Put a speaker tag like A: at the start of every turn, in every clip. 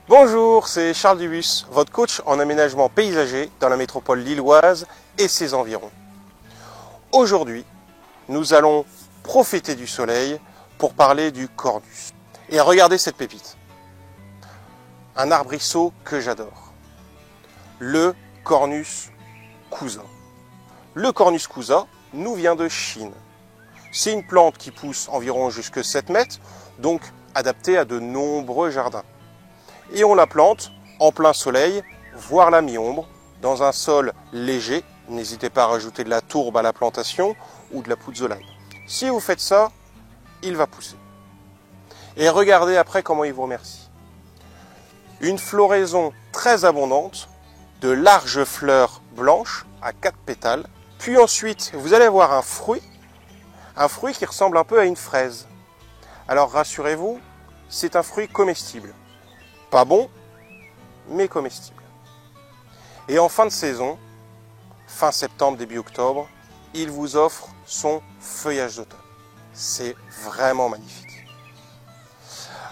A: Bonjour, c'est Charles Dubus, votre coach en aménagement paysager dans la métropole lilloise et ses environs. Aujourd'hui, nous allons profiter du soleil pour parler du cornus. Et regardez cette pépite. Un arbrisseau que j'adore. Le Cornus causa. Le Cornus causa nous vient de Chine. C'est une plante qui pousse environ jusque 7 mètres, donc adaptée à de nombreux jardins. Et on la plante en plein soleil, voire la mi-ombre, dans un sol léger. N'hésitez pas à rajouter de la tourbe à la plantation ou de la pouzzolane. Si vous faites ça, il va pousser. Et regardez après comment il vous remercie. Une floraison très abondante, de larges fleurs blanches à 4 pétales. Puis ensuite, vous allez avoir un fruit qui ressemble un peu à une fraise. Alors rassurez-vous, c'est un fruit comestible. Pas bon, mais comestible. Et en fin de saison, fin septembre, début octobre, il vous offre son feuillage d'automne. C'est vraiment magnifique.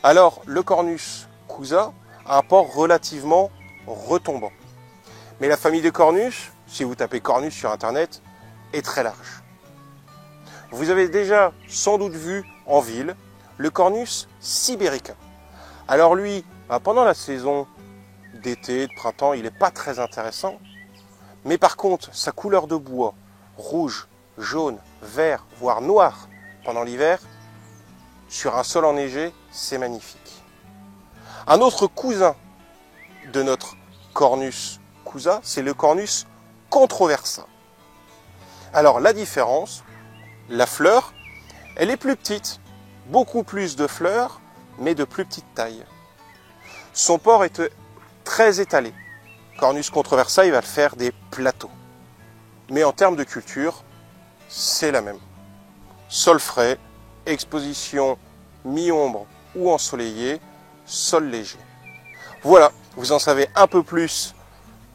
A: Alors, le Cornus causa a un port relativement retombant. Mais la famille des Cornus, si vous tapez Cornus sur Internet, est très large. Vous avez déjà sans doute vu en ville le Cornus sibérica. Alors lui, pendant la saison d'été, de printemps, il n'est pas très intéressant. Mais par contre, sa couleur de bois, rouge, jaune, vert, voire noir, pendant l'hiver, sur un sol enneigé, c'est magnifique. Un autre cousin de notre Cornus causa, c'est le Cornus controversa. Alors la différence, la fleur, elle est plus petite, beaucoup plus de fleurs, mais de plus petite taille. Son port est très étalé. Cornus controversa, il va faire des plateaux. Mais en termes de culture, c'est la même. Sol frais, exposition mi-ombre ou ensoleillé, sol léger. Voilà, vous en savez un peu plus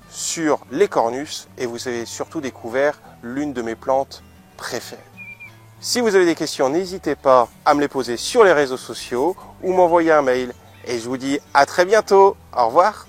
A: sur les cornus et vous avez surtout découvert l'une de mes plantes préférées. Si vous avez des questions, n'hésitez pas à me les poser sur les réseaux sociaux ou m'envoyer un mail. Et je vous dis à très bientôt. Au revoir.